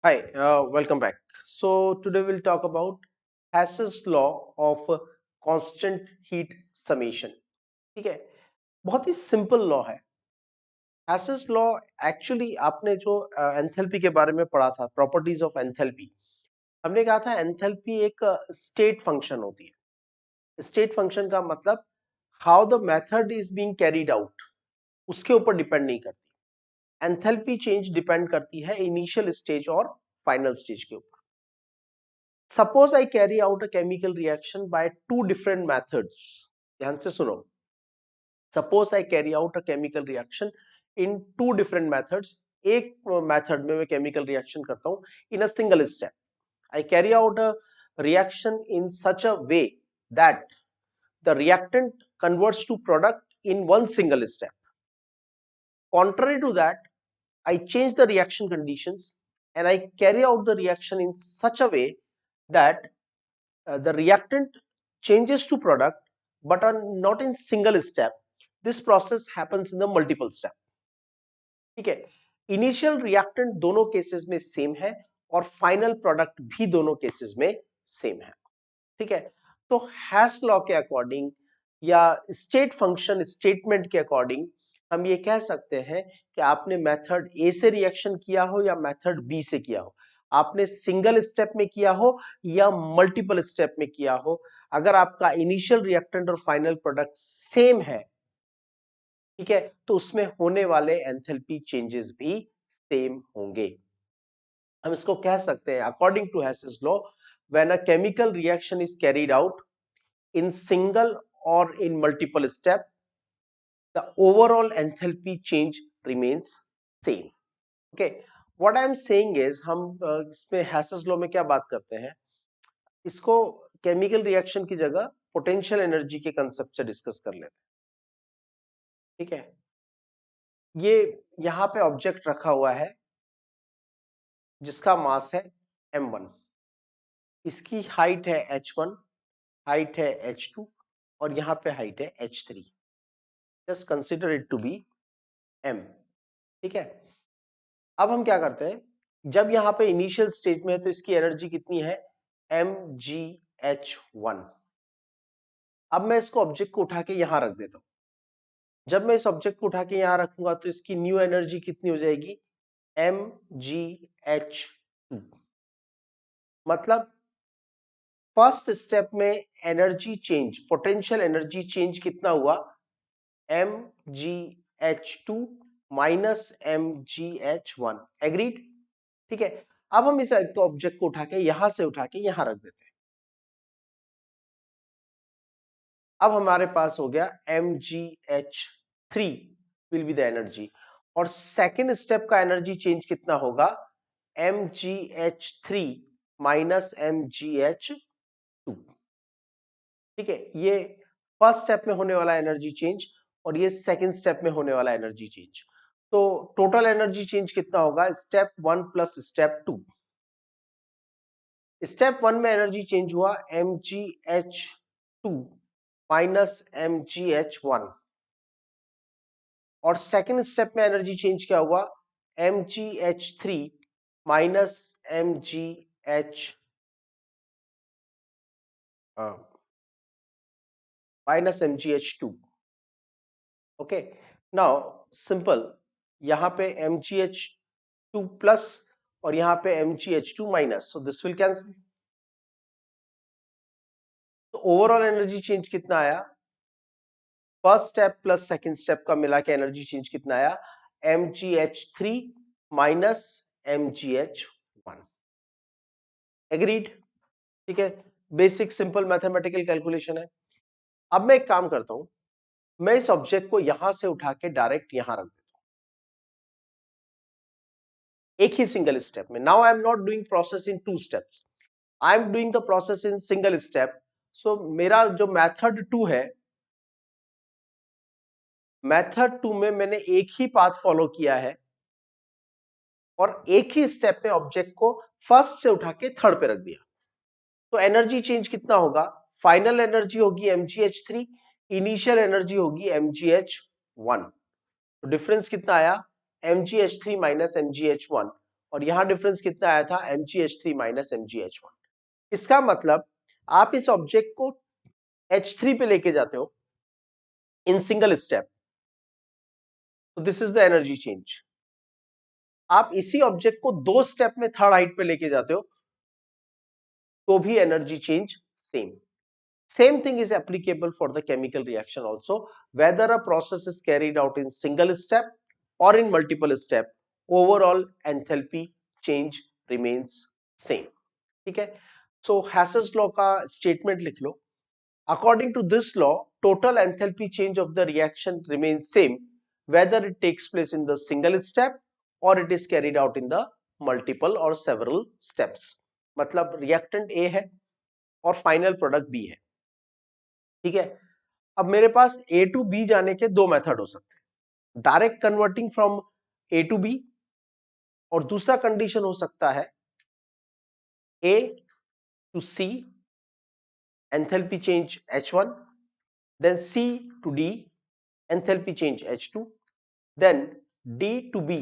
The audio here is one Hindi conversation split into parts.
Hi, welcome back. So today we'll talk about Hess's law of constant heat summation. ठीक है, बहुत ही सिंपल लॉ है। Hess's लॉ एक्चुअली आपने जो एंथैल्पी के बारे में पढ़ा था, प्रॉपर्टीज ऑफ एंथैल्पी, हमने कहा था एंथैल्पी एक स्टेट फंक्शन होती है। स्टेट फंक्शन का मतलब how the method is being carried out, उसके ऊपर डिपेंड नहीं करती। एंथैल्पी चेंज डिपेंड करती है इनिशियल स्टेज और फाइनल स्टेज के ऊपर। Suppose I carry out a chemical reaction by two different methods. ध्यान से सुनो. Suppose I carry out a chemical reaction in two different methods. एक मेथड में मैं केमिकल रिएक्शन करता हूं in a single step. I carry out a reaction in such a way that the reactant converts to product in one single step. Contrary to that, I change the reaction conditions and I carry out the reaction in such a way that the reactant changes to product but are not in single step. This process happens in the multiple step. ठीक है, इनिशियल रिएक्टेंट दोनों केसेस में सेम है और फाइनल प्रोडक्ट भी दोनों केसेस में सेम है। ठीक है, तो हैस लॉ के अकॉर्डिंग या स्टेट फंक्शन स्टेटमेंट के अकॉर्डिंग हम ये कह सकते हैं कि आपने मेथड ए से रिएक्शन किया हो या मेथड बी से किया हो, आपने सिंगल स्टेप में किया हो या मल्टीपल स्टेप में किया हो, अगर आपका इनिशियल रिएक्टेंट और फाइनल प्रोडक्ट सेम है, ठीक है, तो उसमें होने वाले एंथैल्पी चेंजेस भी सेम होंगे। हम इसको कह सकते हैं according to Hess's law, when a chemical reaction is carried out in single or in multiple step, the overall enthalpy change remains same. Okay, what I am saying is हम इसमें हैसेस लॉ में क्या बात करते हैं, इसको केमिकल रिएक्शन की जगह पोटेंशियल एनर्जी के कंसेप्ट से डिस्कस कर लेते हैं। ठीक है, ये यहां पे ऑब्जेक्ट रखा हुआ है जिसका मास है m1, इसकी हाइट है h1, हाइट है h2 और यहां पे हाइट है h3। Just consider it to be m। ठीक है, अब हम क्या करते हैं, जब यहां पे इनिशियल स्टेज में है तो इसकी एनर्जी कितनी है, mgh1। अब मैं इसको ऑब्जेक्ट को उठा के यहां रख देता हूं। जब मैं इस ऑब्जेक्ट को उठा के यहां रखूंगा तो इसकी न्यू एनर्जी कितनी हो जाएगी, mgh2। मतलब फर्स्ट स्टेप में energy change, potential energy change कितना हुआ, mgh2 माइनस mgh1। एग्रीड। ठीक है, अब हम इस ऑब्जेक्ट को उठा के यहां से उठा के यहां रख देते हैं। अब हमारे पास हो गया mgh3 will be the energy, और सेकेंड स्टेप का एनर्जी चेंज कितना होगा, mgh3 माइनस mgh2। ठीक है, ये फर्स्ट स्टेप में होने वाला एनर्जी चेंज और ये सेकेंड स्टेप में होने वाला एनर्जी चेंज। तो टोटल एनर्जी चेंज कितना होगा, स्टेप 1 प्लस स्टेप 2। स्टेप 1 में एनर्जी चेंज हुआ mgh2 माइनस mgh1, और सेकेंड स्टेप में एनर्जी चेंज क्या हुआ, mgh3 minus mgh2। Okay, now simple, यहां पे mgh2 प्लस और यहां पे mgh2 minus, so this will cancel. तो ओवरऑल एनर्जी चेंज कितना आया, first step plus second step का मिला के एनर्जी चेंज कितना आया, mgh3 माइनस mgh1। एग्रीड। ठीक है, बेसिक सिंपल मैथमेटिकल कैलकुलेशन है। अब मैं एक काम करता हूं, मैं इस ऑब्जेक्ट को यहां से उठा के डायरेक्ट यहां रख देता हूं, एक ही सिंगल स्टेप में। Now I am not doing process in two steps, I am doing the process in single step. So मेरा जो मेथड 2 है, मेथड 2 में मैंने एक ही पाथ फॉलो किया है और एक ही स्टेप में ऑब्जेक्ट को फर्स्ट से उठा के थर्ड पे रख दिया। तो एनर्जी चेंज कितना होगा, फाइनल एनर्जी होगी mgh3, इनिशियल एनर्जी होगी mgh1। तो डिफरेंस कितना आया, mgh3 माइनस mgh1, और यहां डिफरेंस कितना आया था, MgH3 माइनस MgH1। इसका मतलब आप इस ऑब्जेक्ट को H3 पे लेके जाते हो इन सिंगल स्टेप, तो this is the energy change. आप इसी ऑब्जेक्ट को 2 स्टेप में थर्ड हाइट पे लेके जाते हो तो भी energy change same. Same thing is applicable for the chemical reaction also. Whether a process is carried out in single step or in multiple step, overall enthalpy change remains same. ठीक है, so Hass's law का statement लिख लो। According to this law, total enthalpy change of the reaction remains same whether it takes place in the single step or it is carried out in the multiple or several steps। मतलब reactant A है और final product B है, ठीक है। अब मेरे पास A टू B जाने के 2 मेथड हो सकते हैं, direct converting from A to B, और दूसरा कंडीशन हो सकता है A to C, enthalpy change H1, then C to D, enthalpy change H2, then D to B,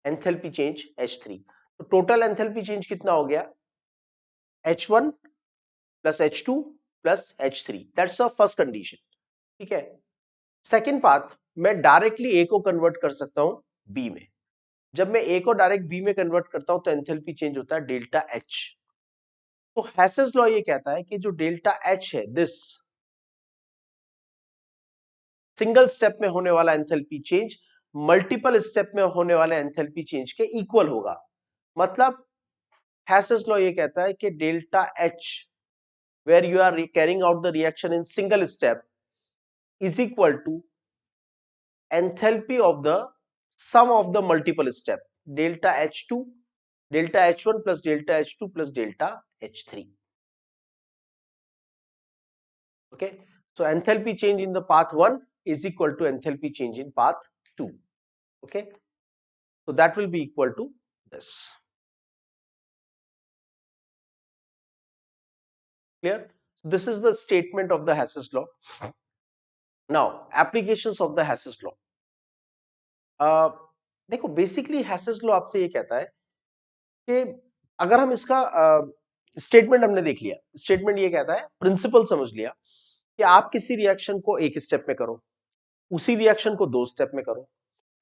enthalpy change H3। तो टोटल एंथैल्पी चेंज कितना हो गया, H1 plus H2 plus H3, that's the first condition, ठीक है। सेकेंड पाथ, मैं डायरेक्टली A को कन्वर्ट कर सकता हूं B में। जब मैं A को डायरेक्ट B में कन्वर्ट करता हूं तो एंथैल्पी चेंज होता है डेल्टा H। तो हैसेस लॉ ये कहता है कि जो डेल्टा H है, दिस सिंगल स्टेप में होने वाला एंथैल्पी चेंज मल्टीपल स्टेप में होने वाले एंथैल्पी चेंज के इक्वल होगा। मतलब हैसेस लॉ ये कहता है कि delta H where you are carrying out the reaction in single step is equal to enthalpy of the sum of the multiple step, delta H2, delta H1 plus delta H2 plus delta H3। Okay, so enthalpy change in the path 1 is equal to enthalpy change in path 2। Okay, so that will be equal to this। Clear? This is the statement of the Hass's law। Now applications of the Hass's law। देखो बेसिकली Hass's law आपसे ये कहता है कि अगर हम इसका स्टेटमेंट हमने देख लिया, स्टेटमेंट ये कहता है, प्रिंसिपल समझ लिया कि आप किसी रिएक्शन को एक स्टेप में करो, उसी रिएक्शन को 2 स्टेप में करो,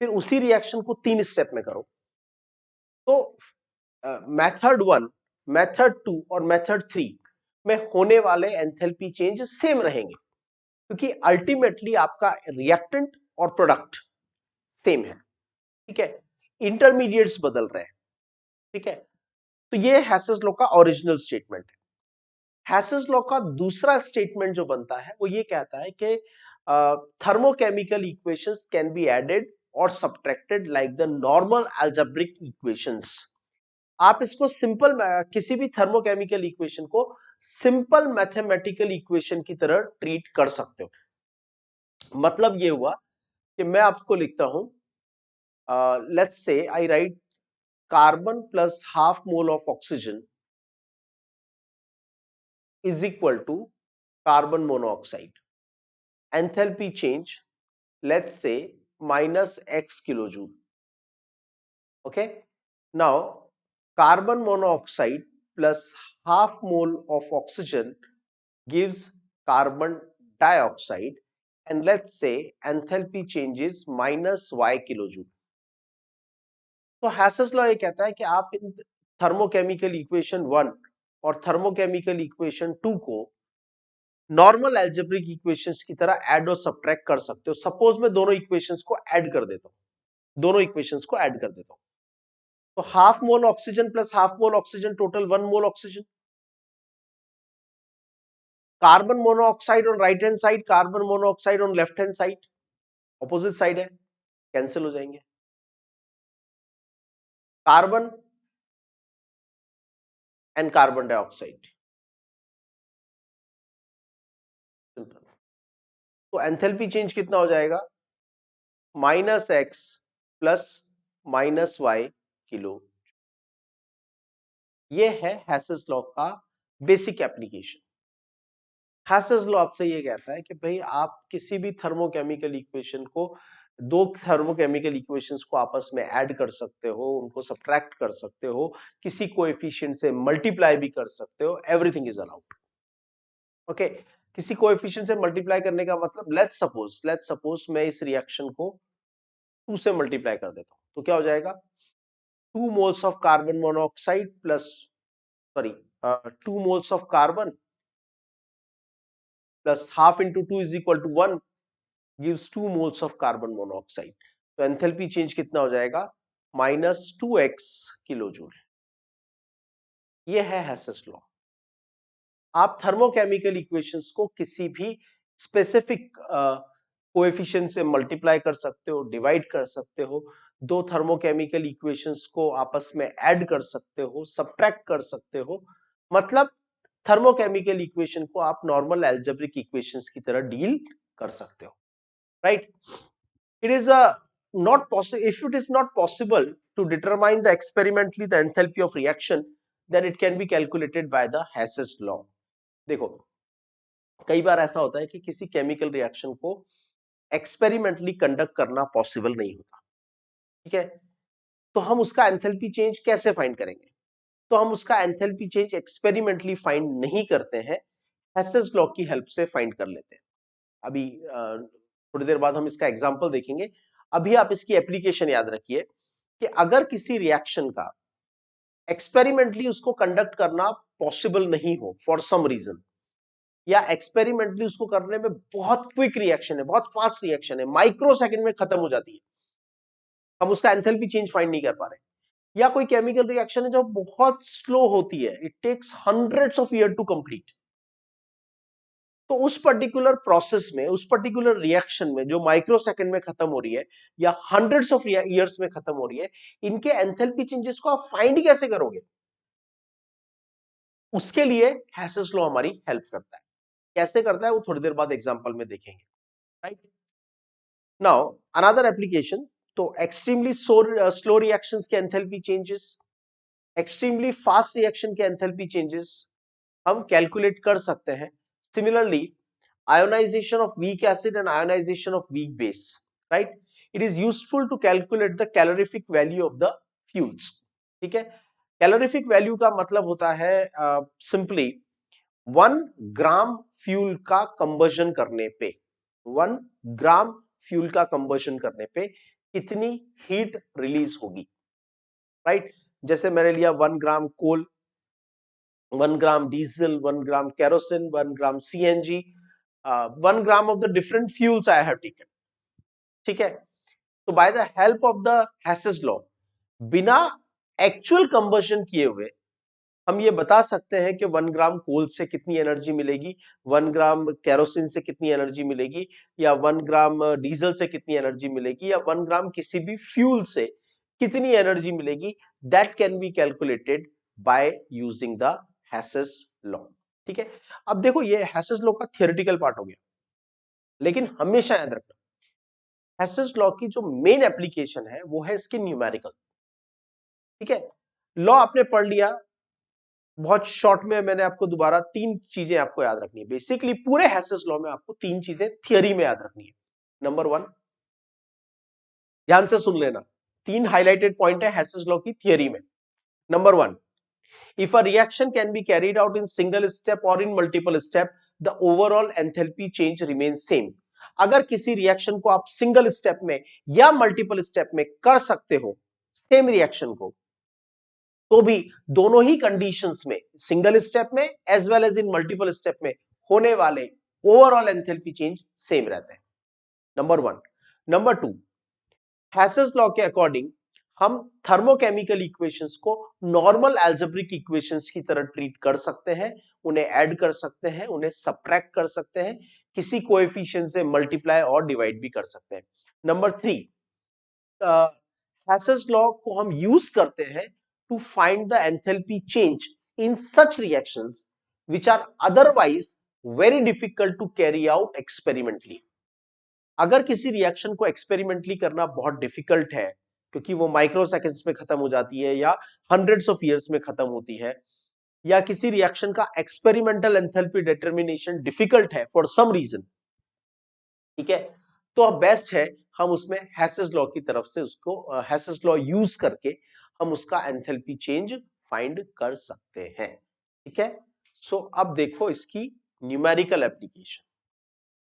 फिर उसी रिएक्शन को 3 स्टेप में करो, तो मेथड 1, मेथड 2 और मेथड 3 में होने वाले एंथैल्पी चेंज सेम रहेंगे, क्योंकि अल्टीमेटली आपका रिएक्टेंट और प्रोडक्ट सेम है, ठीक है। इंटरमीडिएट्स बदल रहे हैं, ठीक है। तो ये हैसेस लॉ का ओरिजिनल स्टेटमेंट है। हैसेस लॉ का दूसरा स्टेटमेंट जो बनता है वो ये कहता है कि thermochemical equations can be added और subtracted like the normal algebraic equations. आप इसको सिंपल, किसी भी थर्मोकेमिकल इक्वेशन को सिंपल मैथमेटिकल इक्वेशन की तरह ट्रीट कर सकते हो। मतलब ये हुआ कि मैं आपको लिखता हूं, let's say I right carbon plus half mole of oxygen is equal to carbon monoxide. Enthalpy change, let's say minus X kilojoule. Okay. Now, carbon monoxide plus half mole of oxygen gives carbon dioxide, and let's say enthalpy change is minus Y kilojoule. तो हैसेस लॉ ये कहता है कि आप इन थर्मोकेमिकल इक्वेशन 1 और थर्मोकेमिकल इक्वेशन 2 को नॉर्मल अलजेब्रिक इक्वेशंस की तरह ऐड और सब्ट्रैक्ट कर सकते हो। सपोज मैं दोनों इक्वेशंस को ऐड कर देता हूं, दोनों इक्वेशंस को ऐड कर देता हूं, तो half mole oxygen plus half mole oxygen total 1 mole oxygen. Carbon monoxide on right hand side, carbon monoxide on left hand side, opposite side है, कैंसिल हो जाएंगे। Carbon and carbon dioxide, simple. तो एंथैल्पी चेंज कितना हो जाएगा, minus x plus minus y kilo. ये है हैसेस लॉ का बेसिक एप्लीकेशन। हैसेस लॉ आपसे ये कहता है कि भाई आप किसी भी थर्मोकेमिकल इक्वेशन को दो थर्मोकेमिकल इक्वेशंस को आपस में ऐड कर सकते हो, उनको सब्ट्रैक्ट कर सकते हो, किसी कोएफिशिएंट से मल्टीप्लाई भी कर सकते हो, एवरीथिंग इज अलाउड। ओके, किसी कोएफिशिएंट से मल्टीप्लाई करने का मतलब लेट्स सपोज मैं इस रिएक्शन को 2 से मल्टीप्लाई कर देता हूं, तो क्या हो जाएगा? 2 moles of carbon monoxide plus, sorry, 2 moles of carbon plus half into 2 is equal to 1 gives 2 moles of carbon monoxide. तो एंथैल्पी चेंज कितना हो जाएगा? -2x kilo joule. ये है हेसेस लॉ। आप थर्मोकेमिकल इक्वेशंस को किसी भी स्पेसिफिक कोएफिशिएंट से मल्टीप्लाई कर सकते हो, डिवाइड कर सकते हो, दो थर्मोकेमिकल इक्वेशंस को आपस में ऐड कर सकते हो, सब्ट्रैक्ट कर सकते हो। मतलब थर्मोकेमिकल इक्वेशन को आप नॉर्मल अलजेब्रिक इक्वेशंस की तरह डील कर सकते हो, right? It is not possible. If it is not possible to determine the experimentally the enthalpy of reaction, then it can be calculated by the Hess's law. देखो, कई बार ऐसा होता है कि किसी केमिकल रिएक्शन को एक्सपेरिमेंटली कंडक्ट करना पॉसिबल नहीं होता, ठीक है? तो हम उसका एंथैल्पी चेंज कैसे फाइंड करेंगे? तो हम उसका एंथैल्पी चेंज एक्सपेरिमेंटली फाइंड नहीं करते हैं, हेसेस लॉ की हेल्प से फाइंड कर लेते हैं। अभी थोड़ी देर बाद हम इसका एग्जांपल देखेंगे। अभी आप इसकी एप्लीकेशन याद रखिए कि अगर किसी रिएक्शन का एक्सपेरिमेंटली उसको कंडक्ट करना पॉसिबल नहीं हो फॉर सम रीजन, या एक्सपेरिमेंटली उसको करने में बहुत क्विक रिएक्शन है, बहुत फास्ट रिएक्शन है, माइक्रो सेकंड में खत्म हो जाती है, हम उसका एंथैल्पी चेंज फाइंड नहीं कर पा रहे, या कोई केमिकल रिएक्शन है जो बहुत स्लो होती है, it takes hundreds of year to complete, तो उस पर्टिकुलर प्रोसेस में, उस पर्टिकुलर रिएक्शन में जो माइक्रो सेकंड में खत्म हो रही है या हंड्रेड्स ऑफ ईयर्स में खत्म हो रही है, इनके एंथैल्पी चेंजेस को आप फाइंड कैसे करोगे? उसके लिए हेसेस लॉ हमारी हेल्प करता है। कैसे करता है वो थोड़ी देर बाद एग्जांपल में देखेंगे, राइट? नाउ अनदर एप्लीकेशन, तो एक्सट्रीमली स्लो रिएक्शंस के enthalpy changes, extremely fast reaction के एंथैल्पी चेंजेस हम कैलकुलेट कर सकते हैं। Similarly ionization of weak acid and ionization of weak base, right? It is useful to calculate the calorific value of the fuels, ठीक है? कैलोरीफिक वैल्यू का मतलब होता है सिंपली 1 ग्राम फ्यूल का कंबशन करने पे, 1 ग्राम फ्यूल का कंबशन करने पे कितनी हीट रिलीज होगी, राइट? जैसे मैंने लिया 1 gram coal, 1 gram diesel, 1 gram kerosene, 1 gram CNG, 1 gram of the different fuels I have taken, ठीक है? तो by the help of the Hess's law, बिना एक्चुअल कंबशन किए हुए हम ये बता सकते हैं कि 1 ग्राम कोल से कितनी एनर्जी मिलेगी, 1 ग्राम केरोसिन से कितनी एनर्जी मिलेगी, या 1 ग्राम डीजल से कितनी एनर्जी मिलेगी, या 1 ग्राम किसी भी फ्यूल से कितनी एनर्जी मिलेगी। That can be calculated by using the Hess's law, ठीक है? अब देखो, ये हेसेस लॉ का थियोरेटिकल पार्ट हो गया, लेकिन हमेशा याद रखना हेसेस लॉ की जो मेन एप्लीकेशन है वो है इसकी न्यूमेरिकल, ठीक है? लॉ आपने पढ़ लिया, बहुत शॉर्ट में मैंने आपको दोबारा 3 चीजें आपको याद रखनी है। बेसिकली पूरे हेसेस लॉ में आपको 3 चीजें थियरी में याद रखनी है। नंबर 1, ध्यान से सुन लेना, 3 हाइलाइटेड पॉइंट है हेसेस लॉ की थियरी में। Number 1, if a reaction can be carried out in single step or in multiple step, the overall enthalpy change remains same. अगर किसी रिएक्शन को आप सिंगल स्टेप में या मल्टीपल स्टेप में कर सकते हो, सेम रिएक्शन को, तो भी दोनों ही कंडीशंस में, सिंगल स्टेप में as well as in multiple step में होने वाले ओवरऑल एंथैल्पी चेंज सेम रहते हैं। नंबर 1। नंबर 2, हेसेस लॉ के अकॉर्डिंग हम थर्मोकेमिकल इक्वेशंस को नॉर्मल अलजेब्रिक इक्वेशंस की तरह ट्रीट कर सकते हैं, उन्हें ऐड कर सकते हैं, उन्हें सब्ट्रैक्ट कर सकते हैं, किसी कोएफिशिएंट से मल्टीप्लाई और डिवाइड भी कर सकते हैं। नंबर 3, हेसेस लॉ को हम यूज करते हैं to find the enthalpy change in such reactions which are otherwise very difficult to carry out experimentally. अगर किसी रिएक्शन को एक्सपेरिमेंटली करना बहुत डिफिकल्ट है, क्योंकि वो माइक्रो सेकंड्स में खत्म हो जाती है या हंड्रेड्स ऑफ ईयर्स में खत्म होती है, या किसी रिएक्शन का एक्सपेरिमेंटल एंथैल्पी डिटर्मिनेशन डिफिकल्ट है फॉर सम रीजन, ठीक है? तो अब बेस्ट है हम उसमें हैसेस लॉ की तरफ से उसको हैसेस लॉ यूज करके हम उसका एंथैल्पी चेंज फाइंड कर सकते हैं। ठीक है, सो अब देखो इसकी न्यूमेरिकल एप्लीकेशन,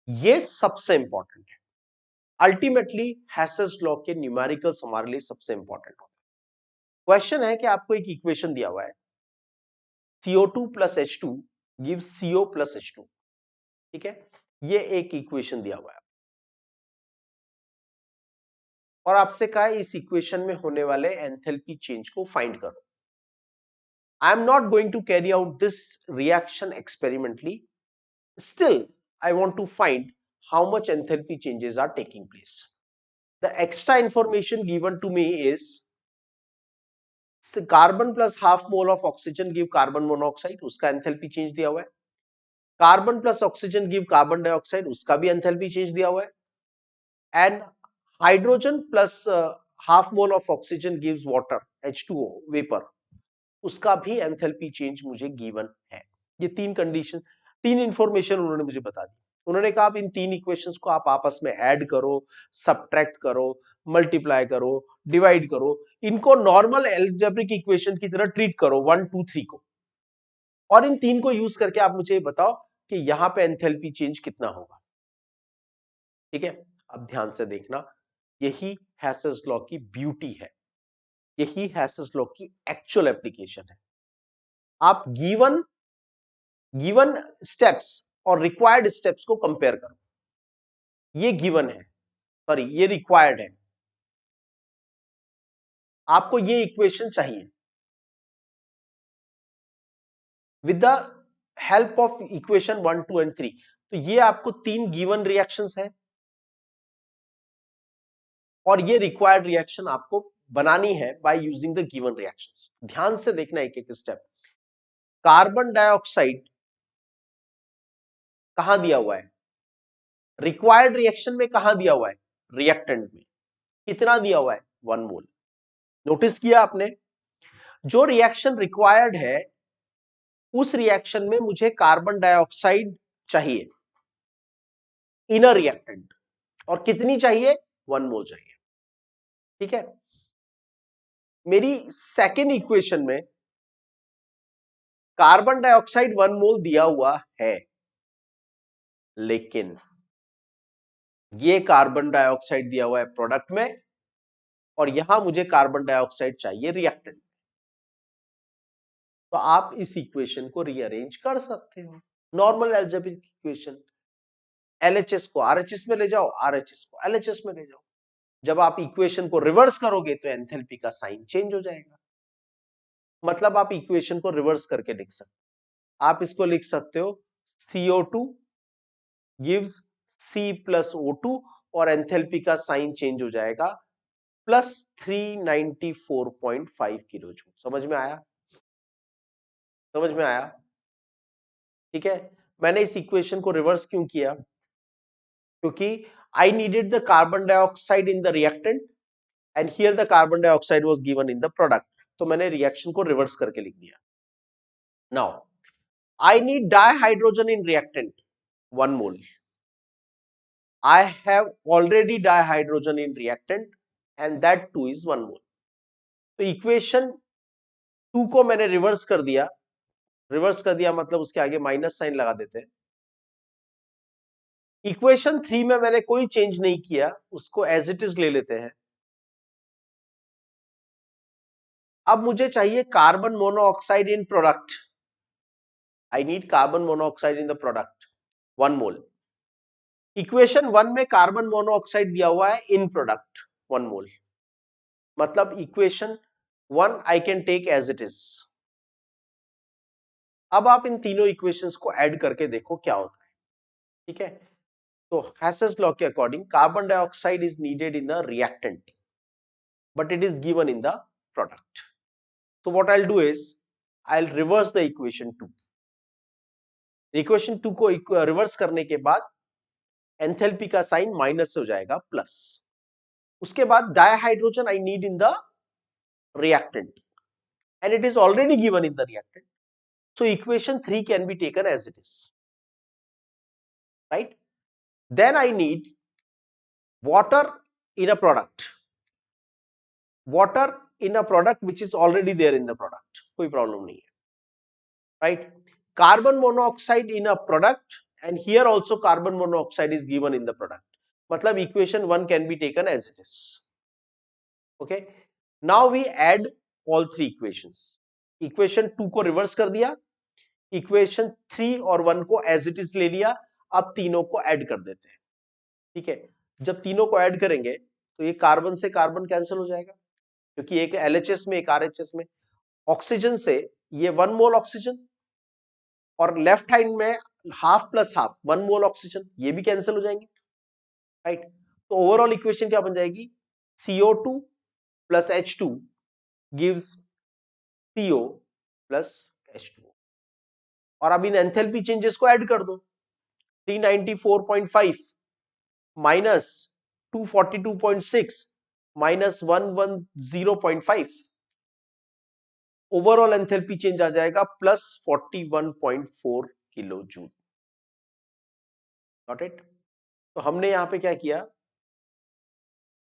ये सबसे इंपॉर्टेंट है। अल्टीमेटली हैसेस लॉ के न्यूमेरिकल्स हमारे लिए सबसे इंपॉर्टेंट होते हैं। क्वेश्चन है कि आपको एक इक्वेशन दिया हुआ है, CO2 plus H2 gives CO plus H2। ठीक है, ये एक इक्वेशन दिया हुआ है और आपसे कहा है इस इक्वेशन में होने वाले एंथैल्पी चेंज को फाइंड करो। I am not going to carry out this reaction experimentally, still I want to find how much enthalpy changes are taking place. The extra information given to me is carbon plus half mole of oxygen give carbon monoxide, उसका एंथैल्पी चेंज दिया हुआ है। Carbon plus oxygen give carbon dioxide, उसका भी एंथैल्पी चेंज दिया हुआ है। And hydrogen plus half mole of oxygen gives water H2O vapour, उसका भी एंथैल्पी चेंज मुझे गिवन है। ये तीन कंडीशन, तीन इंफॉर्मेशन उन्होंने मुझे बता दी। उन्होंने कहा आप इन तीन इक्वेशंस को आप आपस में ऐड करो, सब्ट्रैक्ट करो, मल्टीप्लाई करो, डिवाइड करो, इनको नॉर्मल एल्जेब्रिक इक्वेशन की तरह ट्रीट करो 1 2 3 को, और इन तीन को यूज करके आप मुझे बताओ कि यहां पे एंथैल्पी चेंज कितना होगा। ठीक है, अब ध्यान से देखना, यही हैसेस लॉ की ब्यूटी है, यही हैसेस लॉ की एक्चुअल एप्लीकेशन है। आप गिवन गिवन स्टेप्स और रिक्वायर्ड स्टेप्स को कंपेयर करो। ये गिवन है, सॉरी ये रिक्वायर्ड है, आपको ये इक्वेशन चाहिए। With the help of equation 1 2 and 3, तो ये आपको तीन गिवन रिएक्शंस है और ये रिक्वायर्ड रिएक्शन आपको बनानी है by using the given reactions. ध्यान से देखना एक एक स्टेप। कार्बन डाइऑक्साइड कहां दिया हुआ है, रिक्वायर्ड रिएक्शन में कहां दिया हुआ है, रिएक्टेंट में। कितना दिया हुआ है, 1 मोल। नोटिस किया आपने, जो रिएक्शन रिक्वायर्ड है उस रिएक्शन में मुझे कार्बन डाइऑक्साइड चाहिए, इनर रिएक्टेंट, और कितनी चाहिए, 1 मोल चाहिए। ठीक है, मेरी सेकेंड इक्वेशन में कार्बन डाइऑक्साइड 1 मोल दिया हुआ है, लेकिन ये कार्बन डाइऑक्साइड दिया हुआ है प्रोडक्ट में और यहां मुझे कार्बन डाइऑक्साइड चाहिए रिएक्टेंट। तो आप इस इक्वेशन को रीअरेंज कर सकते हो, नॉर्मल अलजेब्रिक इक्वेशन। एलएचएस को आरएचएस में ले जाओ, आरएचएस को एलएचएस में ले जाओ। जब आप इक्वेशन को रिवर्स करोगे तो एंथैल्पी का साइन चेंज हो जाएगा। मतलब आप इक्वेशन को रिवर्स करके लिख सकते हो। आप इसको लिख सकते हो CO2 gives C plus O2 और एंथैल्पी का साइन चेंज हो जाएगा प्लस 394.5 किलो जूल। समझ में आया, समझ में आया। ठीक है, मैंने इस इक्वेशन को रिवर्स क्यों किया, क्योंकि I needed the carbon dioxide in the reactant and here the carbon dioxide was given in the product, तो मैंने रिएक्शन को रिवर्स करके लिख दिया। Now I need dihydrogen in reactant 1 mole, I have already dihydrogen in reactant and that too is 1 mole। तो इक्वेशन 2 को मैंने रिवर्स कर दिया, रिवर्स कर दिया मतलब उसके आगे माइनस साइन लगा देते हैं। इक्वेशन 3 में मैंने कोई चेंज नहीं किया, उसको एज इट इज ले लेते हैं। अब मुझे चाहिए carbon monoxide in product, I need carbon monoxide in the product 1 mole. Equation 1 में कार्बन मोनोऑक्साइड दिया हुआ है इन प्रोडक्ट 1 मोल, मतलब equation 1 I can take as it is. अब आप इन तीनों इक्वेशंस को ऐड करके देखो क्या होता है। ठीक है, तो हैसेस लॉ के according carbon dioxide is needed in the reactant but it is given in the product. so what I'll do is I'll reverse the equation 2। Equation 2 को रिवर्स करने के बाद एंथैल्पी का साइन माइनस से हो जाएगा प्लस। उसके बाद dihydrogen I need in the reactant and it is already given in the reactant, so equation 3 can be taken as it is, right? Then I need water in a product, water in a product which is already there in the product, कोई प्रॉब्लम नहीं है, right? Carbon monoxide in a product, and here also carbon monoxide is given in the product. मतलब equation 1 can be taken as it is. Okay, now we add all three equations. Equation 2 को रिवर्स कर दिया, इक्वेशन 3 और 1 को एज इट इज ले लिया, अब तीनों को ऐड कर देते हैं. ठीक है, जब तीनों को ऐड करेंगे तो ये कार्बन से कार्बन कैंसिल हो जाएगा, क्योंकि एक LHS में एक RHS में. ऑक्सीजन से ये 1 मोल ऑक्सीजन, और लेफ्ट हैंड में half plus half 1 mole oxygen, ये भी कैंसिल हो जाएंगे, राइट? तो ओवरऑल इक्वेशन क्या बन जाएगी? CO2 plus H2 gives CO plus H2. और अब इन एंथैल्पी चेंजेस को ऐड कर दो. 394.5 minus 242.6 minus 110.5, overall enthalpy change आ जाएगा plus 41.4 kilo joule. Got it? तो हमने यहां पे क्या किया,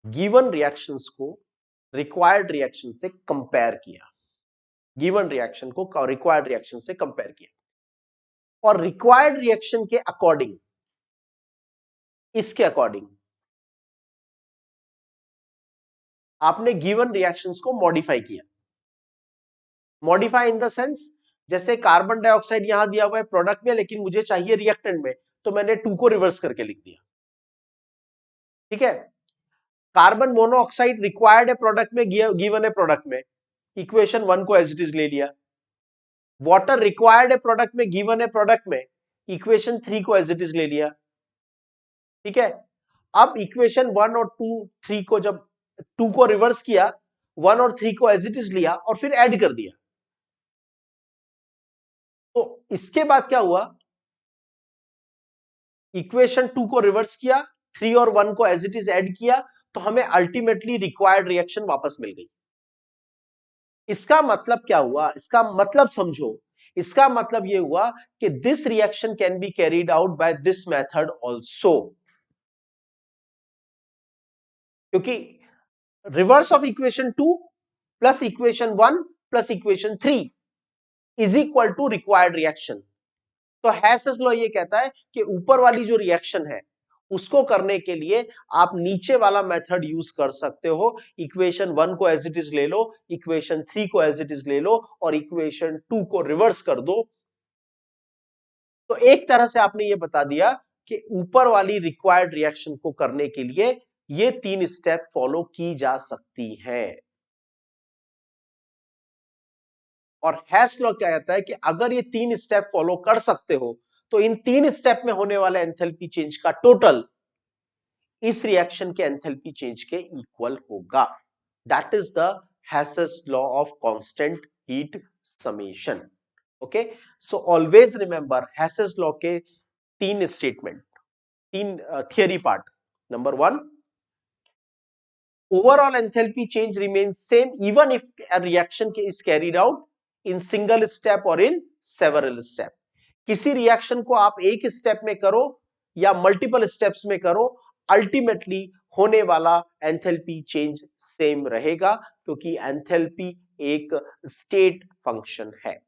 गिवन रिएक्शंस को रिक्वायर्ड रिएक्शन से कंपेयर किया. गिवन रिएक्शन को रिक्वायर्ड रिएक्शन से कंपेयर किया, और रिक्वायर्ड रिएक्शन के अकॉर्डिंग, इसके अकॉर्डिंग आपने गिवन रिएक्शंस को मॉडिफाई किया. मॉडिफाई इन द सेंस, जैसे कार्बन डाइऑक्साइड यहां दिया हुआ है प्रोडक्ट में, लेकिन मुझे चाहिए रिएक्टेंट में, तो मैंने 2 को रिवर्स करके लिख दिया. ठीक है, कार्बन मोनोऑक्साइड रिक्वायर्ड है प्रोडक्ट में, गिवन है प्रोडक्ट में, इक्वेशन 1 को एज इट इज ले लिया. वाटर रिक्वायर्ड है प्रोडक्ट में, गिवन है प्रोडक्ट में, इक्वेशन 3 को एज इट इज ले लिया. ठीक है, अब इक्वेशन 1 और 2 3 को जब 2 को रिवर्स किया, 1 और 3 को एज इट इज लिया और फिर ऐड कर दिया. तो इसके बाद क्या हुआ, इक्वेशन 2 को रिवर्स किया, 3 और 1 को एज इट इज ऐड किया, तो हमें अल्टीमेटली रिक्वायर्ड रिएक्शन वापस मिल गई. इसका मतलब क्या हुआ, इसका मतलब समझो. इसका मतलब यह हुआ कि this reaction can be carried out by this method also, क्योंकि reverse of equation 2 plus equation 1 plus equation 3 is equal to required reaction. तो हैसेस लॉ ये कहता है कि ऊपर वाली जो रिएक्शन है उसको करने के लिए आप नीचे वाला मेथड यूज कर सकते हो. इक्वेशन 1 को एज इट इज ले लो, इक्वेशन 3 को एज इट इज ले लो, और इक्वेशन 2 को रिवर्स कर दो. तो एक तरह से आपने ये बता दिया कि ऊपर वाली रिक्वायर्ड रिएक्शन को करने के लिए ये 3 स्टेप फॉलो की जा सकती है. और हैश लॉ क्या कहता है कि अगर ये 3 स्टेप फॉलो कर सकते हो, तो इन 3 स्टेप में होने वाला एंथैल्पी चेंज का टोटल इस रिएक्शन के एंथैल्पी चेंज के इक्वल होगा. That is the हैसेस law of constant heat summation. Okay, so always remember हैसेस law के 3 statement, 3 theory part. Number 1, overall enthalpy change remains same even if a reaction is carried out in single step or in several step. किसी रिएक्शन को आप एक स्टेप में करो या मल्टीपल स्टेप्स में करो, अल्टीमेटली होने वाला एंथैल्पी चेंज सेम रहेगा, क्योंकि एंथैल्पी एक स्टेट फंक्शन है.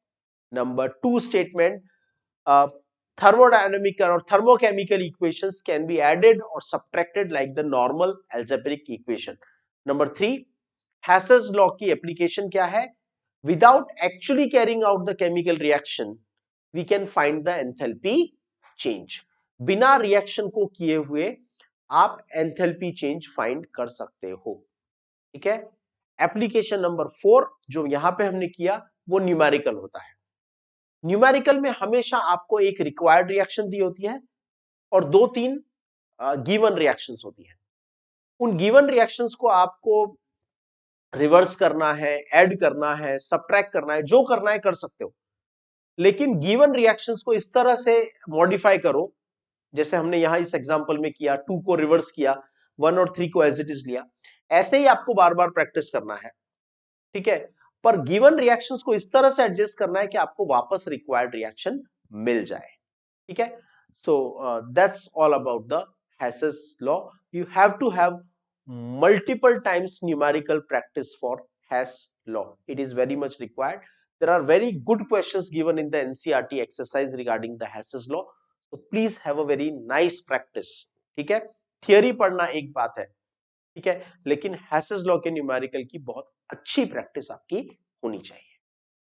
Number 2 statement, thermodynamic or thermochemical equations can be added or subtracted like the normal algebraic equation. Number 3, Hess's law की application क्या है? Without actually carrying out the chemical reaction, we can find the enthalpy change. बिना रिएक्शन को किए हुए आप एंथैल्पी चेंज फाइंड कर सकते हो. ठीक है, एप्लीकेशन नंबर 4 जो यहां पे हमने किया वो न्यूमेरिकल होता है. न्यूमेरिकल में हमेशा आपको एक रिक्वायर्ड रिएक्शन दी होती है और 2-3 गिवन रिएक्शंस होती है. उन गिवन रिएक्शंस को आपको रिवर्स करना है, ऐड करना है, सब्ट्रैक्ट करना है, जो करना है कर सकते हो. लेकिन गिवन रिएक्शंस को इस तरह से मॉडिफाई करो, जैसे हमने यहां इस एग्जांपल में किया, 2 को रिवर्स किया, 1 और 3 को एज इट इज लिया. ऐसे ही आपको बार बार प्रैक्टिस करना है. ठीक है, पर गिवन रिएक्शंस को इस तरह से एडजस्ट करना है कि आपको वापस रिक्वायर्ड रिएक्शन मिल जाए. ठीक है, so that's all about the Hess's law. You have to have multiple times numerical practice for Hess law. It is very much required. There are very good questions given in the NCERT exercise regarding the Hess's law. So please have a very nice practice. ठीक है, थियरी पढ़ना एक बात है, ठीक है, लेकिन Hess's law के न्यूमेरिकल की बहुत अच्छी प्रैक्टिस आपकी होनी चाहिए.